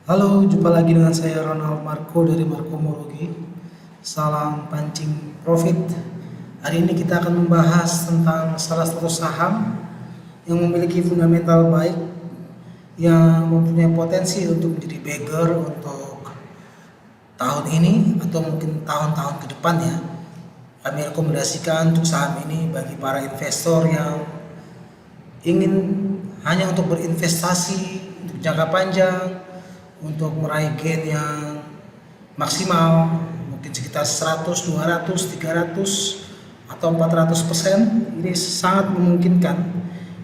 Halo, jumpa lagi dengan saya Ronald Marco dari Markomologi. Salam pancing profit. Hari ini kita akan membahas tentang salah satu saham yang memiliki fundamental baik, yang mempunyai potensi untuk menjadi bagger untuk tahun ini atau mungkin tahun-tahun ke depan ya. Kami rekomendasikan untuk saham ini bagi para investor yang ingin hanya untuk berinvestasi untuk jangka panjang, untuk meraih gain yang maksimal, mungkin sekitar 100, 200, 300 atau 400%. Ini sangat memungkinkan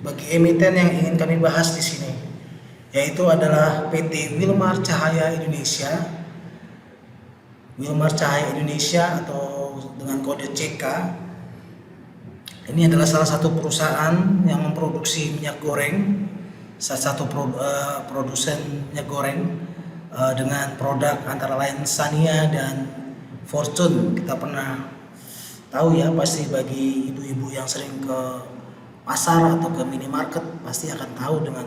bagi emiten yang ingin kami bahas di sini, yaitu adalah PT Wilmar Cahaya Indonesia. Wilmar Cahaya Indonesia atau dengan kode CK. Ini adalah salah satu perusahaan yang memproduksi minyak goreng, salah satu produsen minyak goreng dengan produk antara lain Sania dan Fortune. Kita pernah tahu ya, pasti bagi ibu-ibu yang sering ke pasar atau ke minimarket pasti akan tahu dengan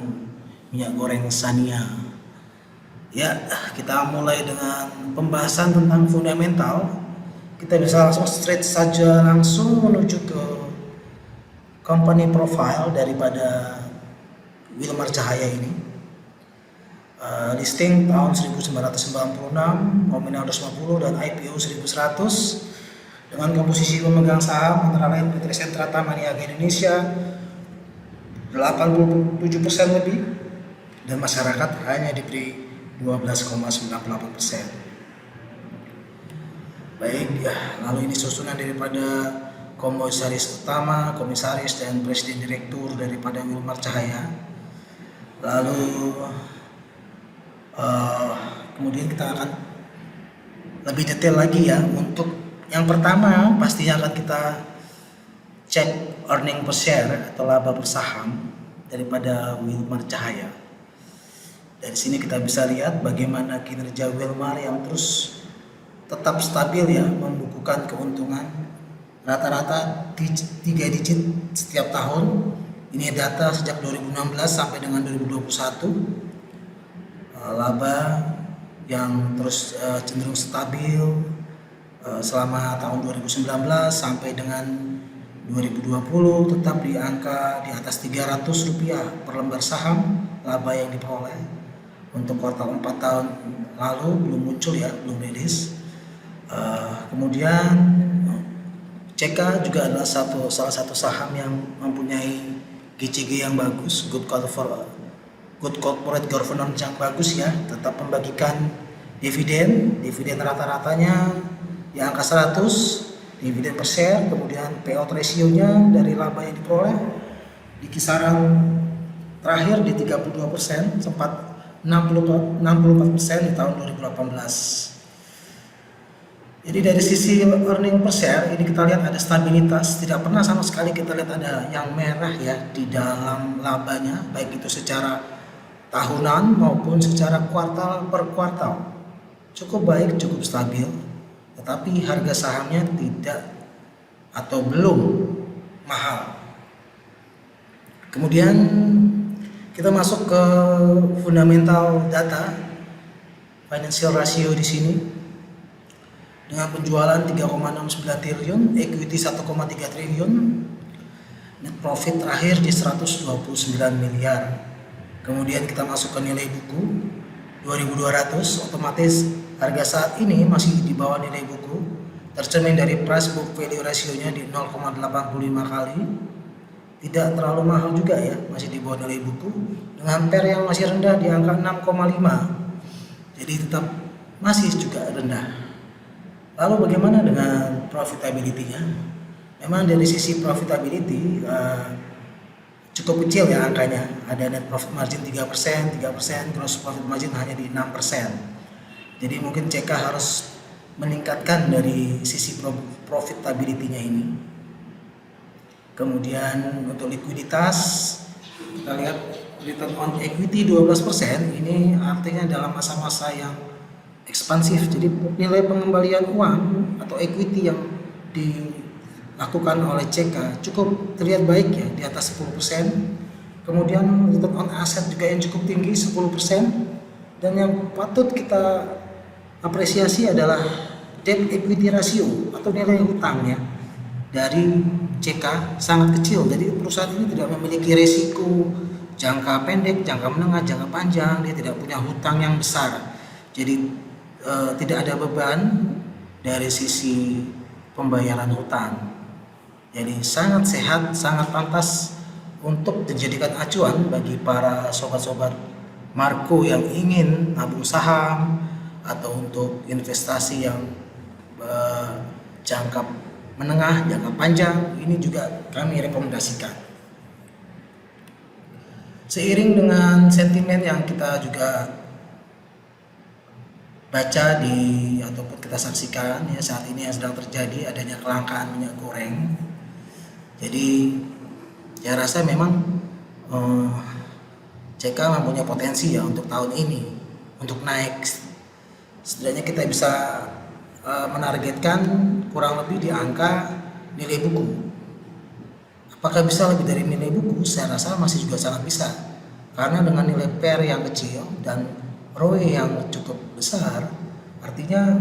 minyak goreng Sania. Ya, kita mulai dengan pembahasan tentang fundamental. Kita bisa langsung straight saja langsung menuju ke company profile daripada Wilmar Cahaya ini. Listing tahun 1996, nominal 250 dan IPO 1100, dengan komposisi pemegang saham antara lain PT Sentra Taman Niaga Indonesia 87% lebih, dan masyarakat hanya diberi 12,98%. Baik ya, lalu ini susunan daripada komisaris utama, komisaris dan presiden direktur daripada Wilmar Cahaya. Lalu kemudian kita akan lebih detail lagi ya. Untuk yang pertama pastinya akan kita cek earning per share atau laba per saham daripada Wilmar Cahaya. Dari sini kita bisa lihat bagaimana kinerja Wilmar yang terus tetap stabil ya, membukukan keuntungan rata-rata 3 digit setiap tahun. Ini data sejak 2016 sampai dengan 2021. Laba yang terus cenderung stabil selama tahun 2019 sampai dengan 2020, tetap di angka di atas Rp300 per lembar saham laba yang diperoleh. Untuk kuartal 4 tahun lalu belum muncul ya, belum rilis. Kemudian CK juga adalah salah satu saham yang mempunyai GCG yang bagus, good corporate governance yang bagus ya, tetap membagikan dividen rata-ratanya di angka 100 dividen per share. Kemudian payout ratio-nya dari laba yang diperoleh di kisaran terakhir di 32%, sempat 64% di tahun 2018. Jadi dari sisi earning per share ini kita lihat ada stabilitas, tidak pernah sama sekali kita lihat ada yang merah ya di dalam labanya, baik itu secara tahunan maupun secara kuartal per kuartal. Cukup baik, cukup stabil, tetapi harga sahamnya tidak atau belum mahal. Kemudian kita masuk ke fundamental data, financial ratio di sini. Dengan penjualan 3,69 triliun, equity 1,3 triliun, net profit terakhir di 129 miliar. Kemudian kita masuk ke nilai buku 2.200, otomatis harga saat ini masih di bawah nilai buku, tercermin dari price book value ratio-nya di 0,85 kali. Tidak terlalu mahal juga ya, masih di bawah nilai buku, dengan PER yang masih rendah di angka 6,5. Jadi tetap masih juga rendah. Lalu bagaimana dengan profitability-nya? Memang dari sisi profitability cukup kecil ya angkanya. Ada net profit margin 3%, gross profit margin hanya di 6%. Jadi mungkin CK harus meningkatkan dari sisi profitability-nya ini. Kemudian untuk likuiditas, kita lihat return on equity 12%. Ini artinya dalam masa-masa yang ekspansif. Jadi nilai pengembalian uang atau equity yang dilakukan oleh CK cukup terlihat baik ya, di atas 10%. Kemudian return on asset juga yang cukup tinggi 10%. Dan yang patut kita apresiasi adalah debt equity ratio atau nilai hutangnya dari CK sangat kecil. Jadi perusahaan ini tidak memiliki resiko jangka pendek, jangka menengah, jangka panjang. Dia tidak punya hutang yang besar. Jadi tidak ada beban dari sisi pembayaran hutang. Jadi sangat sehat, sangat pantas untuk dijadikan acuan bagi para sobat-sobat Marco yang ingin nabung saham atau untuk investasi yang jangka menengah, jangka panjang. Ini juga kami rekomendasikan. Seiring dengan sentimen yang kita juga baca ataupun kita saksikan ya saat ini yang sedang terjadi, adanya kelangkaan minyak goreng. Jadi saya rasa memang CK mempunyai potensi ya untuk tahun ini untuk naik. Setidaknya kita bisa menargetkan kurang lebih di angka nilai buku. Apakah bisa lebih dari nilai buku? Saya rasa masih juga sangat bisa, karena dengan nilai PER yang kecil dan ROE yang cukup besar, artinya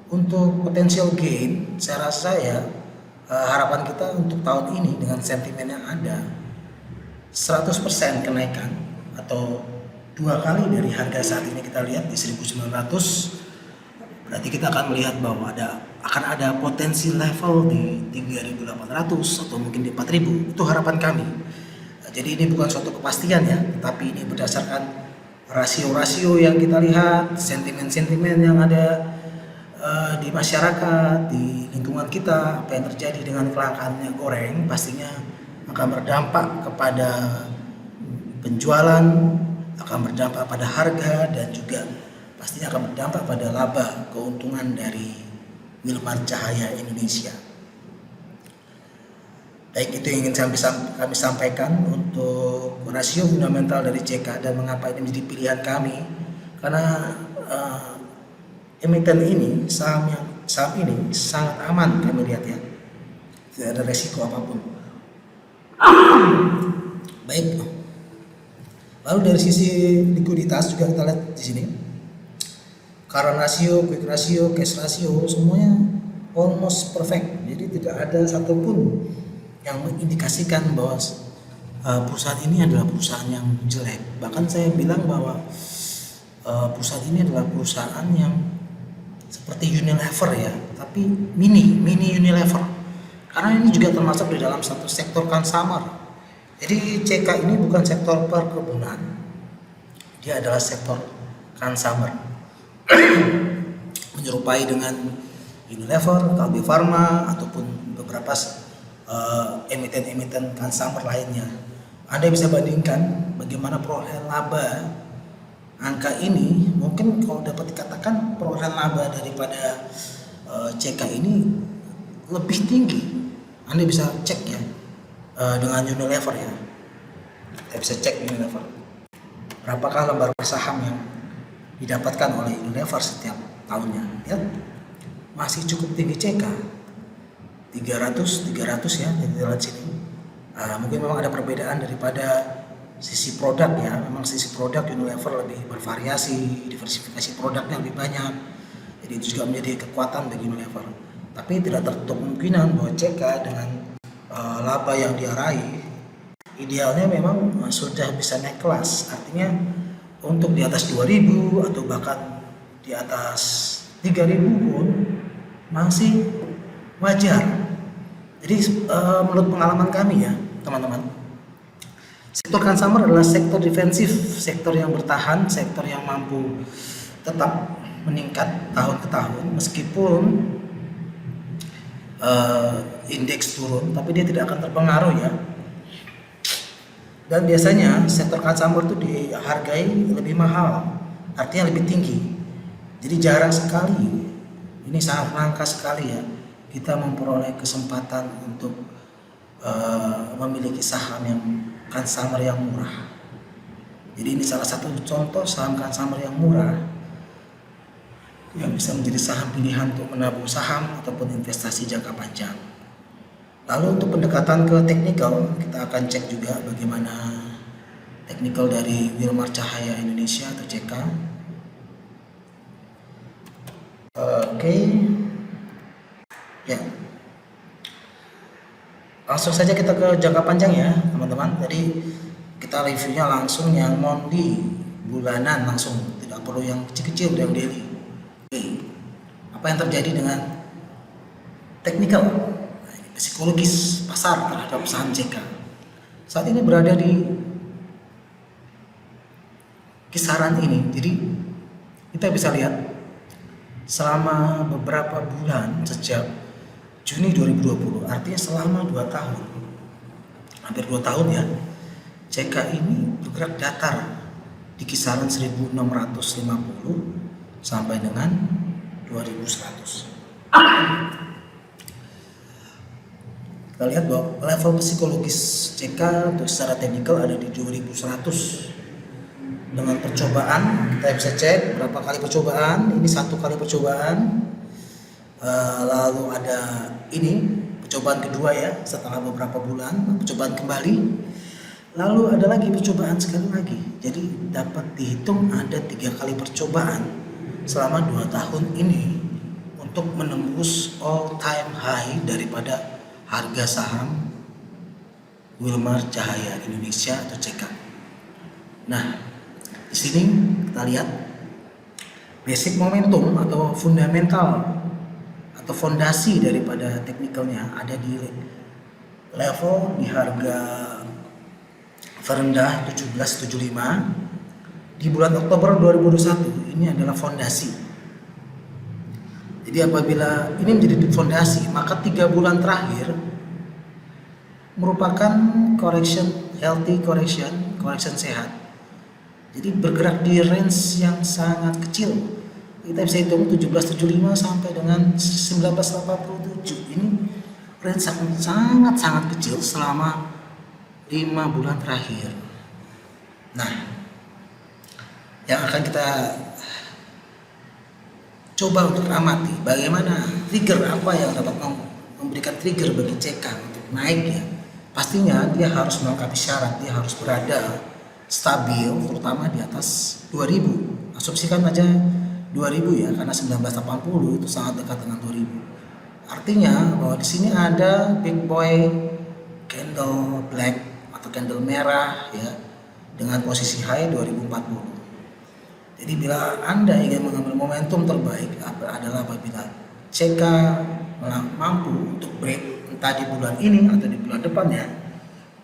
untuk potential gain saya rasa ya harapan kita untuk tahun ini dengan sentimen yang ada 100% kenaikan atau 2 kali dari harga saat ini kita lihat di 1900, berarti kita akan melihat bahwa akan ada potensi level di 3.800 atau mungkin di 4.000. Itu harapan kami. Jadi ini bukan suatu kepastian ya, tetapi ini berdasarkan rasio-rasio yang kita lihat, sentimen-sentimen yang ada di masyarakat, di lingkungan kita. Apa yang terjadi dengan kelangkaan minyak goreng pastinya akan berdampak kepada penjualan, akan berdampak pada harga, dan juga pastinya akan berdampak pada laba keuntungan dari Wilmar Cahaya Indonesia. Baik, itu yang ingin kami sampaikan untuk rasio fundamental dari CK dan mengapa ini menjadi pilihan kami. Karena emiten ini, saham ini sangat aman kami lihat ya, tidak ada resiko apapun. Baik, lalu dari sisi likuiditas juga kita lihat di sini. Current ratio, quick ratio, cash ratio semuanya almost perfect. Jadi tidak ada satupun yang mengindikasikan bahwa perusahaan ini adalah perusahaan yang jelek. Bahkan saya bilang bahwa perusahaan ini adalah perusahaan yang seperti Unilever ya, tapi mini Unilever. Karena ini juga termasuk di dalam satu sektor consumer. Jadi CK ini bukan sektor perkebunan, dia adalah sektor consumer. Menyerupai dengan Unilever, Kalbe Farma ataupun beberapa emiten-emiten consumer lainnya. Anda bisa bandingkan bagaimana perolehan laba angka ini. Mungkin kalau dapat dikatakan perolehan laba daripada CK ini lebih tinggi. Anda bisa cek ya dengan Unilever ya. Kita bisa cek Unilever. Berapakah lembar saham yang didapatkan oleh Unilever setiap tahunnya ya, masih cukup tinggi CK 300 ya, di dalam sini. Mungkin memang ada perbedaan daripada sisi produk ya, memang sisi produk Unilever lebih bervariasi, diversifikasi produknya lebih banyak, jadi itu juga menjadi kekuatan bagi Unilever. Tapi tidak tertutup kemungkinan bahwa CK dengan laba yang diarahi idealnya memang sudah bisa naik kelas, artinya untuk di atas 2.000 atau bahkan di atas 3.000 pun masih wajar. Jadi menurut pengalaman kami ya teman-teman, sektor consumer adalah sektor defensif, sektor yang bertahan, sektor yang mampu tetap meningkat tahun ke tahun meskipun indeks turun, tapi dia tidak akan terpengaruh ya. Dan biasanya sektor consumer itu dihargai lebih mahal, artinya lebih tinggi. Jadi jarang sekali, ini sangat langka sekali ya, kita memperoleh kesempatan untuk memiliki saham yang consumer yang murah. Jadi ini salah satu contoh saham consumer yang murah yang bisa menjadi saham pilihan untuk menabung saham ataupun investasi jangka panjang. Lalu untuk pendekatan ke teknikal, kita akan cek juga bagaimana teknikal dari Wilmar Cahaya Indonesia atau CK. Oke, ya langsung saja kita ke jangka panjang ya teman-teman. Jadi kita reviewnya langsung yang monthly, bulanan langsung, tidak perlu yang kecil-kecil, yang daily. Oke, apa yang terjadi dengan teknikal, psikologis pasar terhadap saham JK saat ini berada di kisaran ini. Jadi kita bisa lihat selama beberapa bulan sejak Juni 2020, artinya selama 2 tahun, hampir 2 tahun ya, JK ini bergerak datar di kisaran 1650 sampai dengan 2100. Kita lihat bahwa level psikologis JK untuk secara teknikal ada di 2100 dengan percobaan. Kita bisa cek berapa kali percobaan. Ini 1 kali percobaan, lalu ada ini percobaan kedua ya setelah beberapa bulan, percobaan kembali, lalu ada lagi percobaan sekali lagi. Jadi dapat dihitung ada 3 kali percobaan selama 2 tahun ini untuk menembus all time high daripada harga saham Wilmar Cahaya Indonesia atau CK. Nah, di sini kita lihat basic momentum atau fundamental atau fondasi daripada teknikalnya ada di level di harga terendah 1775 di bulan Oktober 2021. Ini adalah fondasi. Jadi apabila ini menjadi fondasi, maka 3 bulan terakhir merupakan correction, healthy correction, correction sehat. Jadi bergerak di range yang sangat kecil. Kita bisa hitung 1775 sampai dengan 1987. Ini range sangat kecil selama 5 bulan terakhir. Nah, yang akan kita coba untuk amati bagaimana trigger, apa yang dapat memberikan trigger bagi CK untuk naik ya. Pastinya dia harus melengkapi syarat, dia harus berada stabil terutama di atas 2000. Asumsikan aja 2000 ya, karena 1980 itu sangat dekat dengan 2000. Artinya bahwa di sini ada big boy candle black atau candle merah ya dengan posisi high 2040. Jadi bila Anda ingin mengambil momentum terbaik adalah apabila CK mampu untuk break entah di bulan ini atau di bulan depannya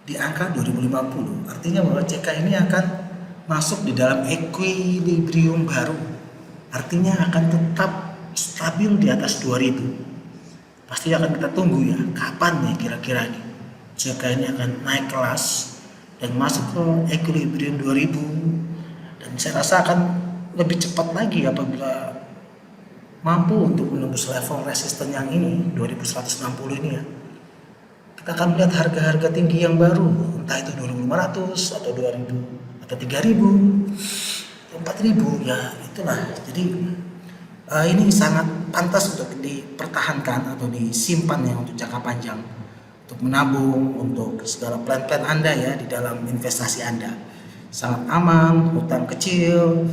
di angka 2050. Artinya bahwa CK ini akan masuk di dalam equilibrium baru. Artinya akan tetap stabil di atas 2000. Pasti akan kita tunggu ya, kapan nih kira-kira nih CK ini akan naik kelas dan masuk ke equilibrium 2000. Dan saya rasa akan lebih cepat lagi apabila mampu untuk menembus level resisten yang ini 2160 ini ya. Kita akan melihat harga-harga tinggi yang baru, entah itu 2500 atau 2000 atau 3000 atau 4000 ya, itulah. Jadi ini sangat pantas untuk dipertahankan atau disimpan ya untuk jangka panjang, untuk menabung, untuk segala plan-plan Anda ya di dalam investasi Anda. Sangat aman, hutang kecil,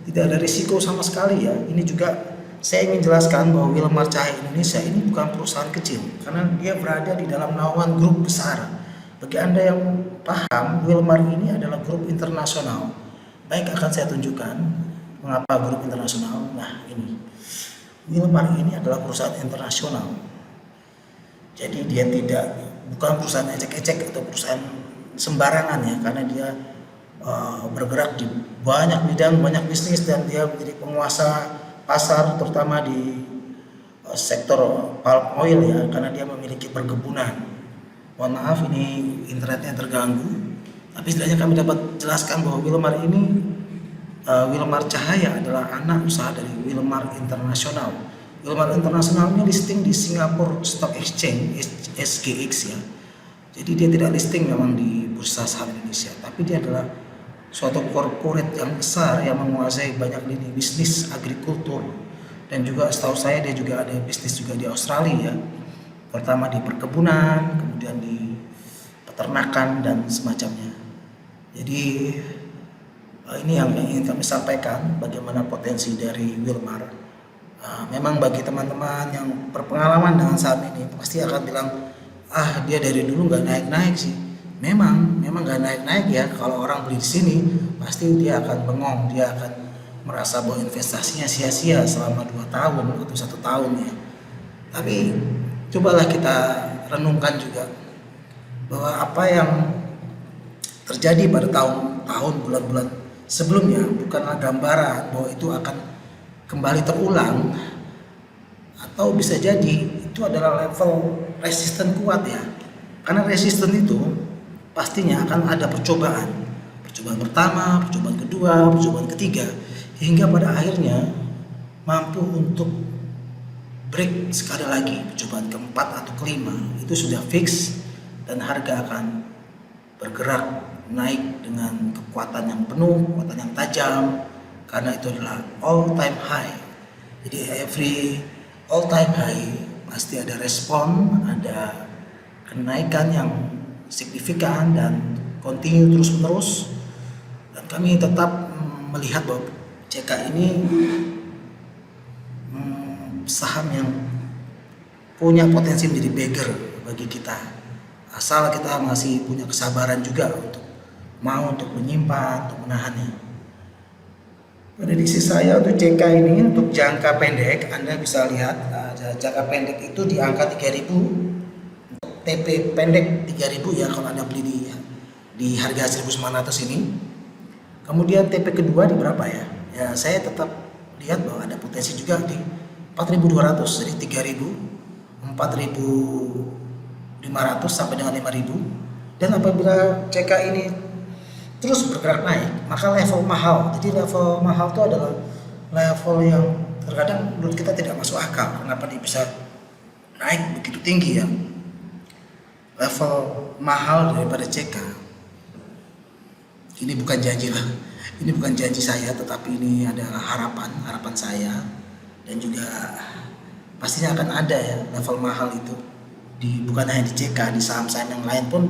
tidak ada risiko sama sekali ya. Ini juga saya ingin jelaskan bahwa Wilmar Cahaya Indonesia ini bukan perusahaan kecil karena dia berada di dalam naungan grup besar. Bagi Anda yang paham, Wilmar ini adalah grup internasional. Baik, akan saya tunjukkan mengapa grup internasional. Nah, ini Wilmar ini adalah perusahaan internasional. Jadi dia bukan perusahaan ecek-ecek atau perusahaan sembarangan ya, karena dia bergerak di banyak bidang, banyak bisnis, dan dia menjadi penguasa pasar terutama di sektor palm oil ya, karena dia memiliki perkebunan. Mohon maaf ini internetnya terganggu, tapi setidaknya kami dapat jelaskan bahwa Wilmar ini Wilmar Cahaya adalah anak usaha dari Wilmar Internasional. Wilmar Internasional ini listing di Singapore Stock Exchange SGX ya. Jadi dia tidak listing memang di bursa saham Indonesia, tapi dia adalah suatu corporate yang besar yang menguasai banyak lini bisnis agrikultur, dan juga setahu saya dia juga ada bisnis juga di Australia ya, pertama di perkebunan, kemudian di peternakan dan semacamnya. Jadi ini yang ingin kami sampaikan bagaimana potensi dari Wilmar Memang bagi teman-teman yang berpengalaman dengan saham ini pasti akan bilang, dia dari dulu nggak naik-naik sih. Memang nggak naik-naik ya. Kalau orang beli di sini pasti dia akan bengong, dia akan merasa bahwa investasinya sia-sia selama 2 tahun atau 1 tahun ya. Tapi cobalah kita renungkan juga bahwa apa yang terjadi pada tahun-tahun bulan-bulan sebelumnya bukanlah gambaran bahwa itu akan kembali terulang, atau bisa jadi itu adalah level resisten kuat ya. Karena resisten itu pastinya akan ada percobaan pertama, percobaan kedua, percobaan ketiga, hingga pada akhirnya mampu untuk break sekali lagi. Percobaan keempat atau kelima itu sudah fix dan harga akan bergerak naik dengan kekuatan yang penuh, kekuatan yang tajam, karena itu adalah all time high. Jadi every all time high pasti ada respon, ada kenaikan yang signifikan dan continue terus menerus. Dan kami tetap melihat bahwa CK ini saham yang punya potensi menjadi beggar bagi kita, asal kita masih punya kesabaran juga untuk menyimpan, untuk menahannya. Prediksi saya untuk CK ini untuk jangka pendek, Anda bisa lihat jangka pendek itu di angka 3.000, TP pendek 3.000 ya kalau Anda beli di harga 1.900 ini. Kemudian TP kedua di berapa ya? Ya saya tetap lihat bahwa ada potensi juga di 4.200, jadi 3.000, 4.500 sampai dengan 5.000. Dan apabila CK ini terus bergerak naik, maka level mahal. Jadi level mahal itu adalah level yang terkadang menurut kita tidak masuk akal. Kenapa dia bisa naik begitu tinggi ya? Level mahal daripada CK. Ini bukan janji lah. Ini bukan janji saya, tetapi ini adalah harapan saya, dan juga pastinya akan ada ya level mahal itu. Bukan hanya di CK, di saham-saham yang lain pun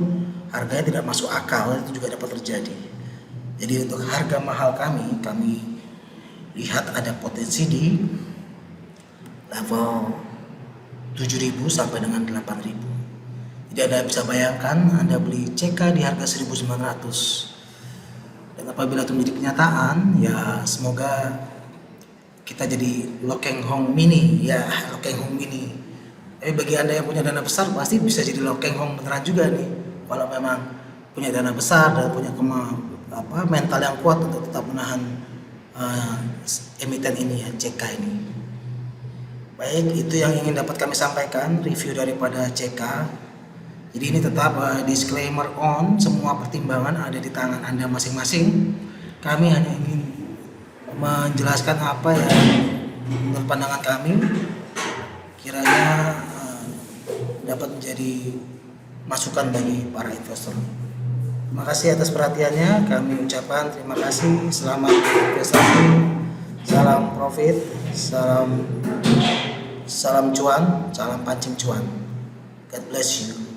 harganya tidak masuk akal, itu juga dapat terjadi. Jadi untuk harga mahal kami lihat ada potensi di level 7.000 sampai dengan 8.000. Jadi Anda bisa bayangkan Anda beli CK di harga 1.900. Dan apabila itu menjadi kenyataan, ya semoga kita jadi Lokeng Hong Mini ya, Lokeng Hong Mini. Tapi bagi Anda yang punya dana besar pasti bisa jadi Lokeng Hong beneran juga nih. Kalau memang punya dana besar dan punya mental yang kuat untuk tetap menahan emiten ini ya, CK ini. Baik, itu yang ingin dapat kami sampaikan review daripada CK. Jadi ini tetap disclaimer on, semua pertimbangan ada di tangan Anda masing-masing. Kami hanya ingin menjelaskan apa yang menurut pandangan kami kiranya dapat menjadi masukan bagi para investor. Terima kasih atas perhatiannya. Kami ucapkan terima kasih. Selamat berinvestasi. Salam profit. Salam cuan. Salam pancing cuan. God bless you.